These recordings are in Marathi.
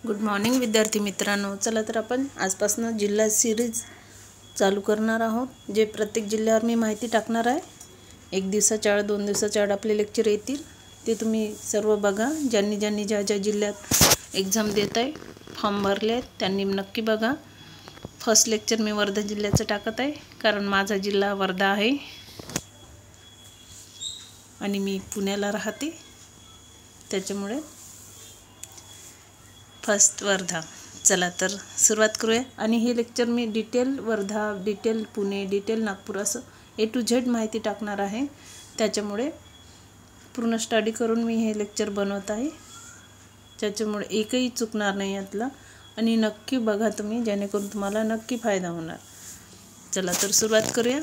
गुड मॉर्निंग विद्यार्थी मित्रांनो. चला तर आपण आजपासून जिल्हा सिरीज चालू करणार आहोत, जे प्रत्येक जिल्ह्यावर मी माहिती टाकणार आहे. 1 दिवसाच्या आड 2 दिवसाच्या आड आपले लेक्चर येतील, ते तुम्ही सर्व बघा. ज्यांनी ज्या जिल्ह्यात एक्झाम देत आहे, फॉर्म भरले आहेत, त्यांनी नक्की बघा. फर्स्ट लेक्चर मी वर्धा जिल्ह्याचं टाकत आहे, कारण माझा जिल्हा वर्धा आहे आणि मी पुण्याला राहते, त्याच्यामुळे फर्स्ट वर्धा. चला तर सुरुवात करूया. आणि हे लेक्चर मी detail Wardha, detail Pune, detail Nagpur असं A to Z माहिती टाकणार आहे. त्याच्यामुळे पूर्ण स्टडी करून मी हे लेक्चर बनवत आहे, त्याच्यामुळे एकही चुकणार नाही यातला. आणि नक्की बघा तुम्ही, जेणेकरून तुम्हाला नक्की फायदा होणार. चला तर सुरुवात करूया.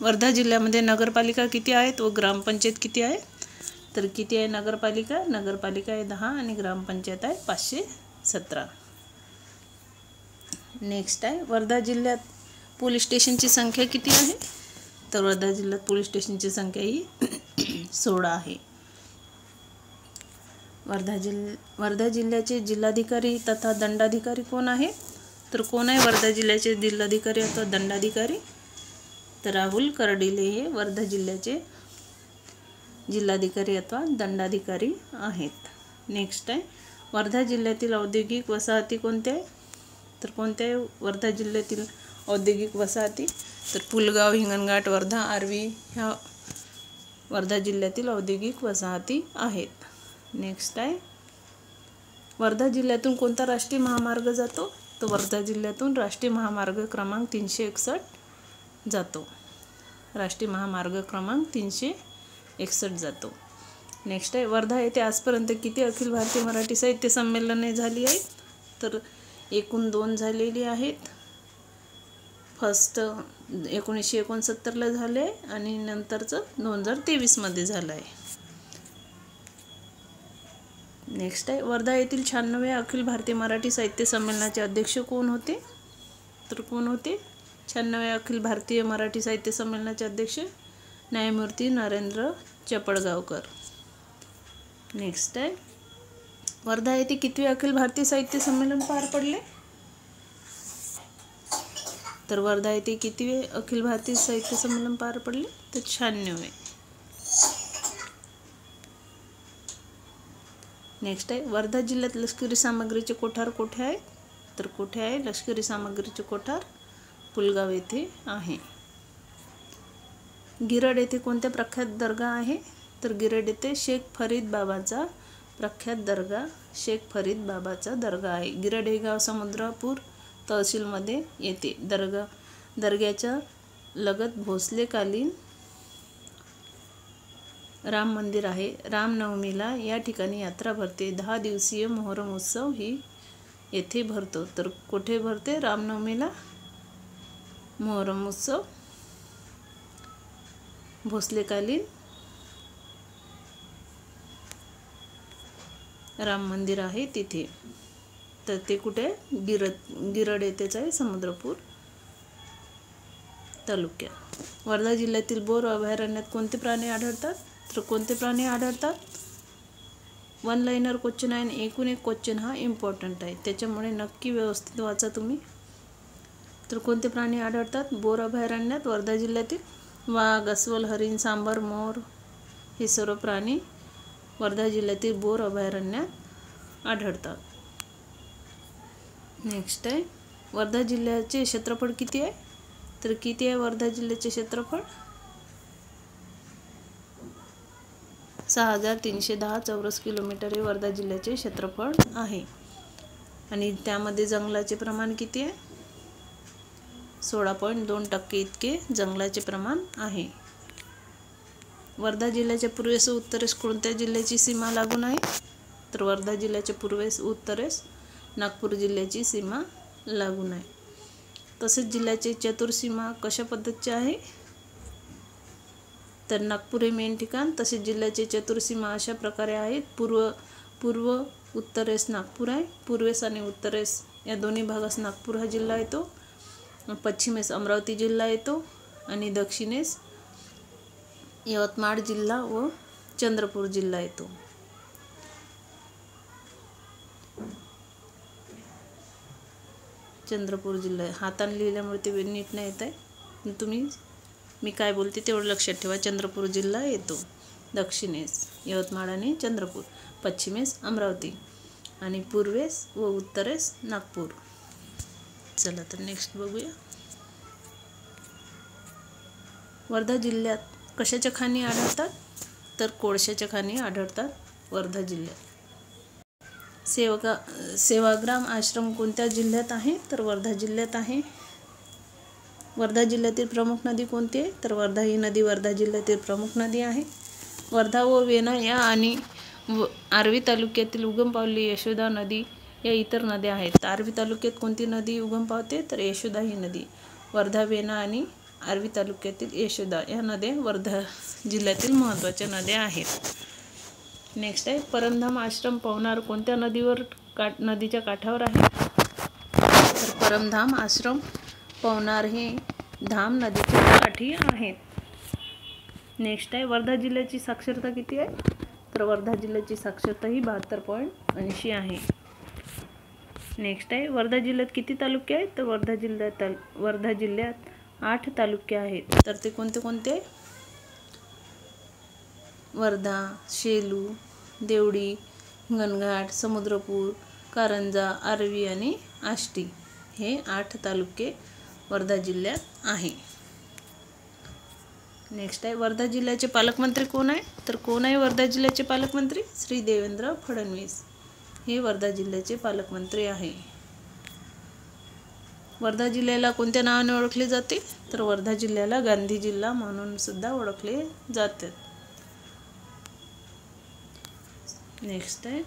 वर्धा जिल्ह्यामध्ये नगरपालिका किती आहेत व ग्रामपंचायत किती आहे? तर किती आहे नगरपालिका? नगरपालिका आहे 10 आणि ग्रामपंचायत आहे 517. नेक्स्ट आहे, वर्धा जिल्ह्यात पोलीस स्टेशनची संख्या किती आहे? तर वर्धा जिल्ह्यात पोलीस स्टेशनची संख्या ही 16 आहे. वर्धा जिल्ह्याचे जिल्हाधिकारी तथा दंडाधिकारी कोण आहे? तर कोण आहे वर्धा जिल्ह्याचे जिल्हाधिकारी अथवा दंडाधिकारी? तर राहुल कर्डिले हे वर्धा जिल्ह्याचे जिल्हाधिकारी अथवा दंडाधिकारी आहेत. नेक्स्ट आहे, वर्धा जिल्ह्यातील औद्योगिक वसाहती कोणत्या आहे? तर कोणत्या आहे वर्धा जिल्ह्यातील औद्योगिक वसाहती? तर पुलगाव, हिंगणघाट, वर्धा, आर्वी ह्या वर्धा जिल्ह्यातील औद्योगिक वसाहती आहेत. नेक्स्ट आहे, वर्धा जिल्ह्यातून कोणता राष्ट्रीय महामार्ग जातो? तर वर्धा जिल्ह्यातून राष्ट्रीय महामार्ग क्रमांक 361 जातो. राष्ट्रीय महामार्ग क्रमांक 361 जातो. नेक्स्ट आहे, वर्धा येथे आजपर्यंत किती अखिल भारतीय मराठी साहित्य संमेलने झाली आहेत? तर एकूण 2 झालेली आहेत. फर्स्ट 1969ला झाले आणि नंतरचं 2023 मध्ये झालं आहे. नेक्स्ट आहे, वर्धा येथील 96व्या अखिल भारतीय मराठी साहित्य संमेलनाचे अध्यक्ष कोण होते? तर कोण होते 96व्या अखिल भारतीय मराठी साहित्य संमेलनाचे अध्यक्ष? न्यायमूर्ती नरेंद्र चपळगावकर. नेक्स्ट आहे, वर्धा येथे कितवे अखिल भारतीय साहित्य संमेलन पार पडले? तर वर्धा येथे कितवे अखिल भारतीय साहित्य संमेलन पार पडले? तर 96वे. नेक्स्ट आहे, वर्धा जिल्ह्यात लष्करी सामग्रीचे कोठार कोठे आहे? तर कोठे आहे लष्करी सामग्रीचे कोठार? पुलगाव येथे आहे. गिरड येथे कोणत्या प्रख्यात दर्गा आहे? तर गिरड येथे शेख फरीद बाबाचा प्रख्यात दर्गा, शेख फरीद बाबाचा दर्गा आहे. गिरड हे गाव समुद्रपूर तहसीलमध्ये येते. दर्ग्याच्या लगत भोसलेकालीन राम मंदिर आहे. रामनवमीला या ठिकाणी यात्रा भरते. 10 दिवसीय मोहरम उत्सव ही येथे भरतो. तर कुठे भरते रामनवमीला मोहरम उत्सव? भोसलेकालीन राम मंदिर आहे तिथे. तर ते कुठे? गिरड येथेच आहे, समुद्रपूर तालुक्यात. वर्धा जिल्ह्यातील बोर अभयारण्यात कोणते प्राणी आढळतात? तर कोणते प्राणी आढळतात? 1 लाइनर क्वेश्चन आहे आणि एकूण एक क्वेश्चन हा इम्पॉर्टंट आहे, त्याच्यामुळे नक्की व्यवस्थित वाचा तुम्ही. तर कोणते प्राणी आढळतात बोर अभयारण्यात? वर्धा जिल्ह्यातील वाघ, अस्वल, हरिण, सांबर, मोर हे सर्व प्राणी वर्धा जिल्ह्यातील बोर अभयारण्यात आढळतात. नेक्स्ट आहे, वर्धा जिल्ह्याचे क्षेत्रफळ किती आहे? तर किती आहे वर्धा जिल्ह्याचे क्षेत्रफळ? 6310 चौरस किलोमीटर हे वर्धा जिल्ह्याचे क्षेत्रफळ आहे. आणि त्यामध्ये जंगलाचे प्रमाण किती आहे? 16.2% इतके जंगलाचे प्रमाण आहे. वर्धा जिल्ह्याच्या पूर्वेस व उत्तरेस कोणत्या जिल्ह्याची सीमा लागून आहे? तर वर्धा जिल्ह्याच्या पूर्वेस उत्तरेस नागपूर जिल्ह्याची सीमा लागून आहे. तसेच जिल्ह्याची चतुर्सीमा कशा पद्धतीची आहे? तर नागपूर हे मेन ठिकाण. तसेच जिल्ह्याचे चतुर्सीमा अशा प्रकारे आहेत. पूर्व उत्तरेस नागपूर आहे. पूर्वेस आणि उत्तरेस या दोन्ही भागास नागपूर हा जिल्हा येतो. पश्चिमेस अमरावती जिल्हा येतो आणि दक्षिणेस यवतमाळ जिल्हा व चंद्रपूर जिल्हा येतो. चंद्रपूर जिल्हा. हाताने लिहिल्यामुळे ते नीट नाही येत आहे. तुम्ही मी काय बोलते तेवढं लक्षात ठेवा. चंद्रपूर जिल्हा येतो. दक्षिणेस यवतमाळ आणि चंद्रपूर, पश्चिमेस अमरावती आणि पूर्वेस व उत्तरेस नागपूर. चला तर नेक्स्ट बघूया. वर्धा जिल्ह्यात कशाच्या खाणी आढळतात? तर कोळशाच्या खाणी आढळतात वर्धा जिल्ह्यात. सेवाग्राम आश्रम कोणत्या जिल्ह्यात आहे? तर वर्धा जिल्ह्यात आहे. वर्धा जिल्ह्यातील प्रमुख नदी कोणती आहे? तर वर्धा ही नदी वर्धा जिल्ह्यातील प्रमुख नदी आहे. वर्धा व वेना या आणि आर्वी तालुक्यातील उगम पावलेली यशोदा नदी या इतर नद्या आहेत. आर्वी तालुक्यात कोणती नदी उगम पावते? तर यशोदा ही नदी. वर्धा, वेना आणि आर्वी तालुक्यातील यशोदा या नद्या वर्धा जिल्ह्यातील महत्त्वाच्या नद्या आहेत. नेक्स्ट आहे परमधाम आश्रम पवनार कोणत्या नदीच्या काठावर आहे? तर परमधाम आश्रम पवनार हे धाम नदीच्या काठी आहेत. नेक्स्ट आहे वर्धा जिल्ह्याची साक्षरता किती आहे? तर वर्धा जिल्ह्याची साक्षरता ही 72.80 आहे. नेक्स्ट आहे वर्धा जिल्ह्यात किती तालुके आहेत? तर वर्धा जिल्ह्यात 8 तालुके आहेत. तर ते कोणते कोणते? वर्धा, शेलू, देवडी, हिंगणघाट, समुद्रपूर, कारंजा, आर्वी आणि आष्टी हे 8 तालुके वर्धा जिल्ह्यात आहे. नेक्स्ट आहे वर्धा जिल्ह्याचे पालकमंत्री कोण आहे? तर कोण आहे वर्धा जिल्ह्याचे पालकमंत्री? श्री देवेंद्र फडणवीस हे वर्धा जिल्ह्याचे पालकमंत्री आहे. वर्धा जिल्ह्याला कोणत्या नावाने ओळखले जाते? तर वर्धा जिल्ह्याला गांधी जिल्हा म्हणून सुद्धा ओळखले जाते. नेक्स्ट आहे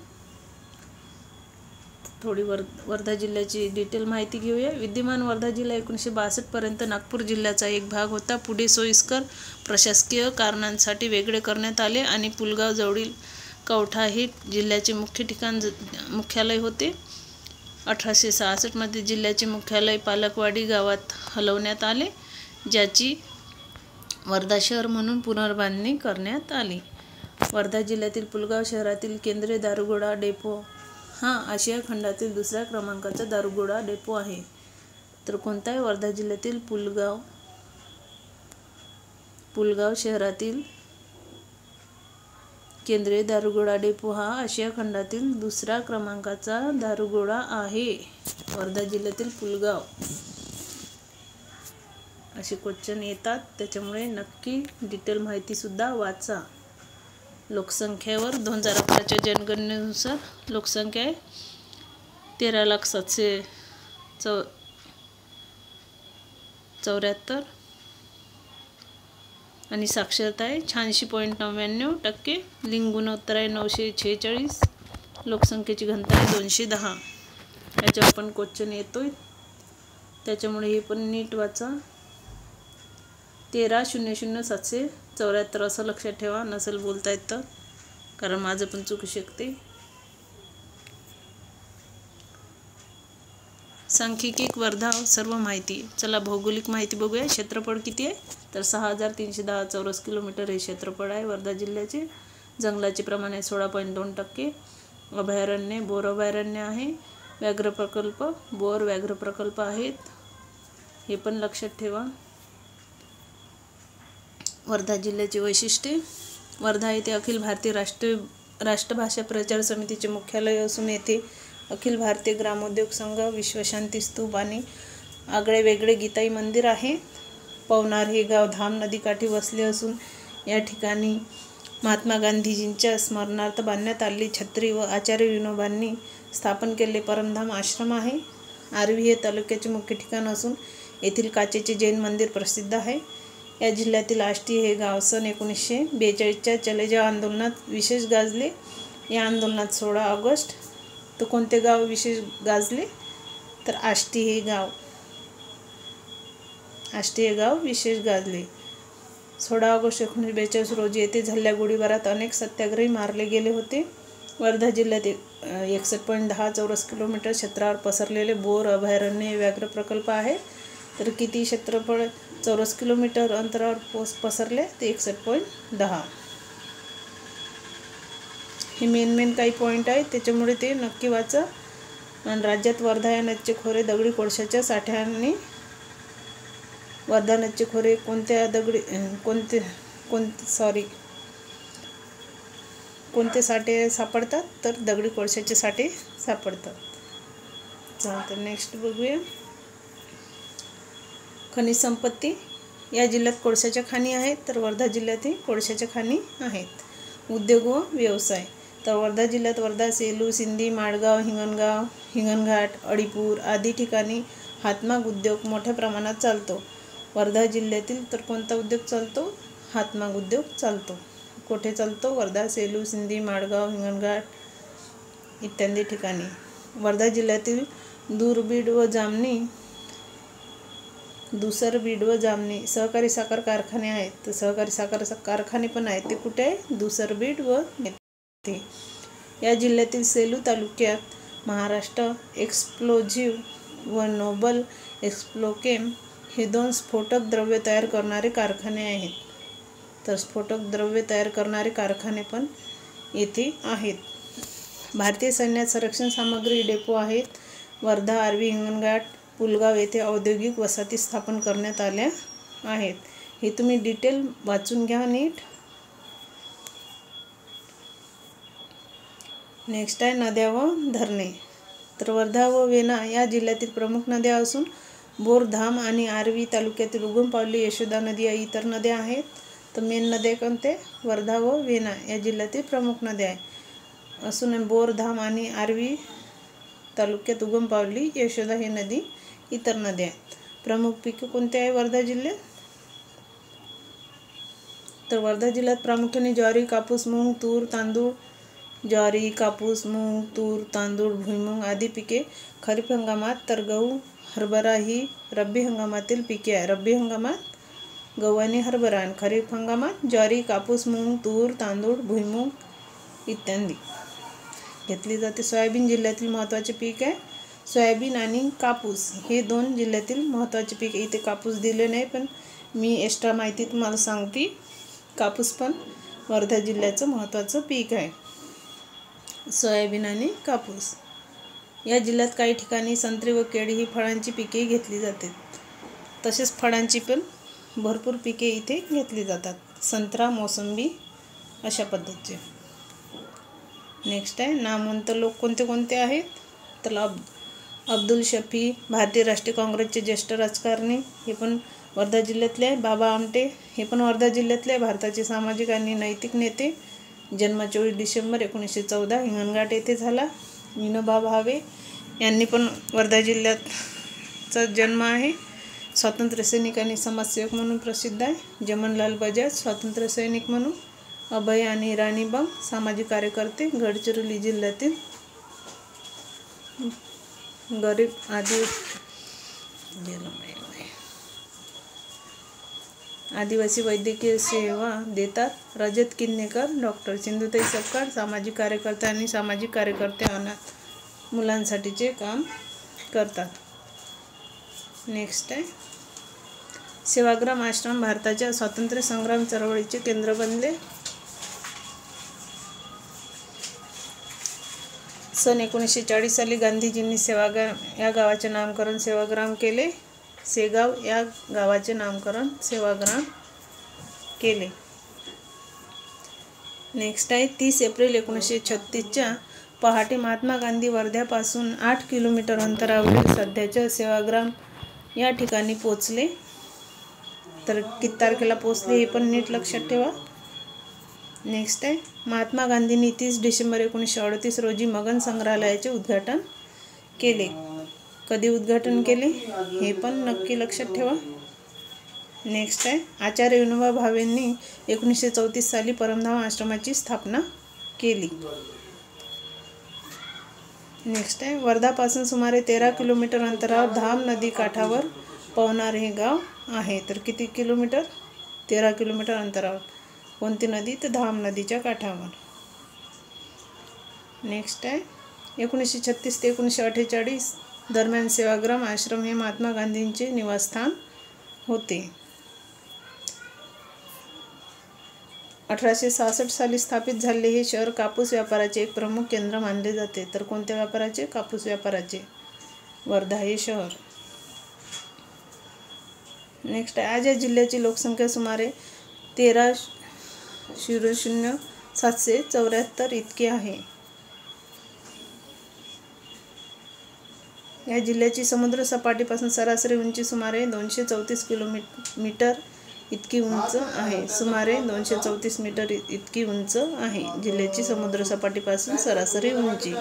थोडी वर्धा जिल्ह्याची डिटेल माहिती घेऊया. विद्यमान वर्धा जिल्हा 1962 पर्यंत नागपूर जिल्ह्याचा एक भाग होता. पुढे सोयीस्कर प्रशासकीय कारणांसाठी वेगळे करण्यात आले आणि पुलगाव जवळील कवठा हे जिल्ह्याचे मुख्यालय होते. 1866 मध्ये जिल्ह्याचे मुख्यालय पालकवाडी गावात हलवण्यात आले, ज्याची वर्धा शहर म्हणून पुनर्बांधणी करण्यात आली. वर्धा जिल्ह्यातील पुलगाव शहरातील केंद्रीय दारुगोळा डेपो हा आशिया खंडातील 2ऱ्या क्रमांकाचा दारुगोळा डेपो आहे. तर कोणता आहे? वर्धा जिल्ह्यातील पुलगाव शहरातील केंद्रीय दारुगोळा डेपो हा आशिया खंडातील 2ऱ्या क्रमांकाचा दारुगोळा आहे. वर्धा जिल्ह्यातील पुलगाव असे क्वेश्चन येतात, त्याच्यामुळे नक्की डिटेल माहिती सुद्धा वाचा. लोकसंख्येवर 2011च्या जनगणनेनुसार लोकसंख्या आहे 13,774 आणि साक्षरता आहे 86.99%. लिंग गुणोत्तर आहे 946. लोकसंख्येची घनता आहे 210. याच्यावर पण क्वेश्चन येतोय, त्याच्यामुळे हे पण नीट वाचा. 13,00,774 असं लक्षात ठेवा. नसेल बोलता येत तर, कारण माझं पण चुकू शकते. सांख्यिकी वर्धा सर्व माहिती. चला भौगोलिक माहिती बघूया. क्षेत्रफळ किती आहे? तर 6,310 चौरस किलोमीटर हे क्षेत्रफळ आहे वर्धा जिल्ह्याचे. जंगलाचे प्रमाण आहे 16.2%. अभयारण्य बोर अभयारण्य आहे. व्याघ्र प्रकल्प बोर व्याघ्र प्रकल्प आहेत, हे पण लक्षात ठेवा. वर्धा जिल्ह्याचे वैशिष्ट्ये. वर्धा येथे अखिल भारतीय राष्ट्रभाषा प्रचार समितीचे मुख्यालय असून येथे अखिल भारतीय ग्रामोद्योग संघ, विश्वशांती स्तूप आणि आगळे वेगळे गीताई मंदिर आहे. पवनार हे गाव धाम नदीकाठी वसले असून या ठिकाणी महात्मा गांधीजींच्या स्मरणार्थ बांधण्यात आलेली छत्री व आचार्य विनोबांनी स्थापन केलेले परमधाम आश्रम आहे. आर्वी हे तालुक्याचे मुख्य ठिकाण असून येथील काचेचे जैन मंदिर प्रसिद्ध आहे. या जिल्ह्यातील आष्टी हे गाव सन 1942च्या चले जाव आंदोलनात विशेष गाजले. या आंदोलनात 16 ऑगस्ट तर कोणते गाव विशेष गाजले? तर आष्टी हे गाव विशेष गाजले. 16 ऑगस्ट 1942 रोजी येथे झालेल्या गोळीबारात अनेक सत्याग्रही मारले गेले होते. वर्धा जिल्ह्यात 61.10 चौरस किलोमीटर क्षेत्रावर पसरलेले बोर अभयारण्य व्याघ्र प्रकल्प आहे. तर किती क्षेत्रफळ चौरस किलोमीटर अंतरावर पसरले? ते 61.10. हे मेन काही पॉईंट आहेत, त्याच्यामुळे ते नक्की वाचा. आणि राज्यात वर्धा या नदीचे खोरे दगडी कोळशाच्या साठ्याने वर्धा नदीचे खोरे कोणते साठे सापडतात तर दगडी कोळशाचे साठे सापडतात. चला तर नेक्स्ट बघूया. खनिज संपत्ती. या जिल्ह्यात कोळशाच्या खाणी आहेत तर वर्धा जिल्ह्यातही कोळशाच्या खाणी आहेत. उद्योग व व्यवसाय. तर वर्धा जिल्ह्यात वर्धा, सेलू, सिंदी, माडगाव, हिंगणघाट, अडीपूर आदी ठिकाणी हातमाग उद्योग मोठ्या प्रमाणात चालतो. वर्धा जिल्ह्यातील तर कोणता उद्योग चालतो? हातमाग उद्योग चालतो. कुठे चालतो? वर्धा, सेलू, सिंदी, माडगाव, हिंगणघाट इत्यादी ठिकाणी. वर्धा जिल्ह्यातील दुसर, बीड व जामणी सहकारी साखर कारखाने आहेत. तर सहकारी साखर कारखाने पण आहेत. ते कुठे आहे? दुसर, बीड व येथे. या जिल्ह्यातील सेलू तालुक्यात महाराष्ट्र एक्सप्लोझिव्ह व नोबल एक्सप्लोकेम हे 2 स्फोटक द्रव्य तयार करणारे कारखाने आहेत. तर स्फोटक द्रव्य तयार करणारे कारखाने पण येथे आहेत. भारतीय सैन्यात संरक्षण सामग्री डेपो आहेत. वर्धा, आर्वी, हिंगणघाट, पुलगाव येथे औद्योगिक वसाहती स्थापन करण्यात आल्या आहेत. हे तुम्ही डिटेल वाचून घ्या नीट. नेक्स्ट आहे नद्या व धरणे. तर वर्धा व वेना या जिल्ह्यातील प्रमुख नद्या असून बोर, धाम आणि आर्वी तालुक्यातील उगम पावलेली यशोदा नदी या इतर नद्या आहेत. तर मेन नद्या कोणते? वर्धा व वेना या जिल्ह्यातील प्रमुख नद्या आहे असून बोर, धाम आणि आर्वी तालुक्यात उगम पावलेली यशोदा ही नदी इतर नद्या आहेत. प्रमुख पिके कोणते आहे वर्धा जिल्ह्यात? तर वर्धा जिल्ह्यात प्रामुख्याने ज्वारी, कापूस, मूग, तूर, तांदूळ, ज्वारी, कापूस, मूग, तूर, तांदूळ, भुईमूग आदी पिके खरीप हंगामात, तर गहू, हरभरा ही रब्बी हंगामातील पिके आहे. रब्बी हंगामात गहू आणि हरभरा आणि खरीप हंगामात ज्वारी, कापूस, मूग, तूर, तांदूळ, भुईमूग इत्यादी घेतली जाते. सोयाबीन जिल्ह्यातील महत्त्वाचे पीक आहे. सोयाबीन आणि कापूस हे 2 जिल्ह्यातील महत्त्वाचे पीक. इथे कापूस दिले नाही पण मी एक्स्ट्रा माहिती तुम्हाला सांगते. कापूस पण वर्धा जिल्ह्याचं महत्त्वाचं पीक आहे. सोयाबीन आणि कापूस. या जिल्ह्यात काही ठिकाणी संत्री व केळी ही फळांची पिके घेतली जातात. तसेच फळांची पण भरपूर पिके इथे घेतली जातात. संत्रा, मोसंबी अशा पद्धतीचे. नेक्स्ट आहे नामवंत लोक कोणते कोणते आहेत? तर अब्दुल शफी भारतीय राष्ट्रीय काँग्रेसचे ज्येष्ठ राजकारणी हे पण वर्धा जिल्ह्यातले आहे. बाबा आमटे हे पण वर्धा जिल्ह्यातले आहे. भारताचे सामाजिक आणि नैतिक नेते. जन्म 24 डिसेंबर 1914 हिंगणघाट येथे झाला. विनोबा भावे यांनी पण वर्धा जिल्ह्याचा जन्म आहे. स्वातंत्र्य सैनिक आणि समाजसेवक म्हणून प्रसिद्ध आहे. जमनलाल बजाज स्वातंत्र्य सैनिक म्हणून. अभय आणि राणी बंग सामाजिक कार्यकर्ते. गडचिरोली जिल्ह्यातील गरीब आदिवासी वैद्यकीय सेवा देतात. रजत किन्नेकर, डॉक्टर सिंधुताई सपकाळ सामाजिक कार्यकर्ते आणि सामाजिक कार्यकर्ते अनाथ मुलांसाठीचे काम करतात. नेक्स्ट आहे सेवाग्राम आश्रम भारताच्या स्वातंत्र्य संग्राम चळवळीचे केंद्र बनले. सन 1940 साली गांधीजींनी सेवाग्राम या गावाचे नामकरण सेवाग्राम केले. सेगाव या गावाचे नामकरण सेवाग्राम केले. नेक्स्ट आहे 30 एप्रिल 1936च्या पहाटे महात्मा गांधी वर्ध्यापासून 8 किलोमीटर अंतरावरील सध्याच्या सेवाग्राम या ठिकाणी पोचले. तर किती तारखेला पोचले हे पण नीट लक्षात ठेवा. नेक्स्ट आहे महात्मा गांधींनी 30 डिसेंबर 1938 रोजी मगन संग्रहालयाचे उद्घाटन केले. कधी उद्घाटन केले हे पण नक्की लक्षात ठेवा. नेक्स्ट आहे आचार्य विनोबा भावेंनी 1934 साली परमधाम आश्रमाची स्थापना केली. नेक्स्ट आहे वर्धापासून सुमारे 13 किलोमीटर अंतरावर धाम नदी काठावर पवनार हे गाव आहे. तर किती किलोमीटर? 13 किलोमीटर अंतरावर. कोणती नदी? तर धाम नदीच्या काठावर. नेक्स्ट आहे 1936 ते 1948 दरम्यान सेवाग्राम आश्रम हे महात्मा गांधींचे निवासस्थान होते. 1866 साली स्थापित झालेले हे शहर कापूस व्यापाराचे एक प्रमुख केंद्र मानले जाते. तर कोणत्या व्यापाराचे? कापूस व्यापाराचे. वर्धा हे शहर. नेक्स्ट आहे, आज या जिल्ह्याची लोकसंख्या सुमारे 13,774 इतकी आहे. या जिल्ह्याची समुद्र सपाटीपासून सरासरी उंची सुमारे 234 किलोमीटर इतकी उंच आहे. सुमारे 234 मीटर इतकी उंच आहे जिल्ह्याची समुद्र सपाटीपासून सरासरी उंची.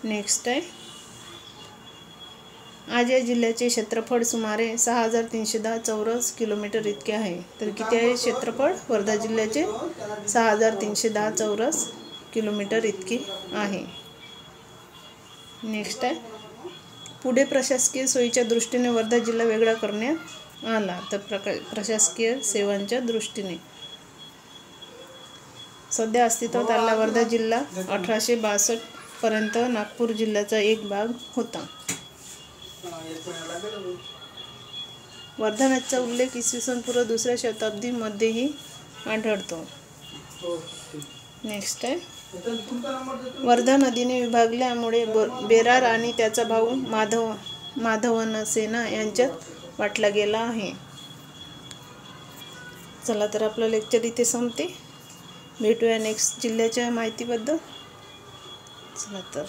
नेक्स्ट आहे, आज या जिल्ह्याचे क्षेत्रफळ सुमारे 6,310 चौरस किलोमीटर इतके आहे. तर किती आहे क्षेत्रफळ वर्धा जिल्ह्याचे? 6,310 चौरस किलोमीटर इतकी आहे. नेक्स्ट आहे, पुढे प्रशासकीय सोयीच्या दृष्टीने वर्धा जिल्हा वेगळा करण्यात आला. तर प्रशासकीय सेवांच्या दृष्टीने सध्या अस्तित्वात आलेला वर्धा जिल्हा 1862 पर्यंत नागपूर जिल्ह्याचा एक भाग होता. वर्धा नदीचा उल्लेख इसवी पूर्व 2ऱ्या शताब्दीमध्येही आढळतो. नेक्स्ट आहे, वर्धा नदीने विभागल्यामुळे बेरार आणि त्याचा भाऊ माधवनसेना यांच्यात वाटला गेला आहे. चला तर आपलं लेक्चर इथे संपते. भेटूया नेक्स्ट जिल्ह्याच्या माहितीबद्दल. चला तर.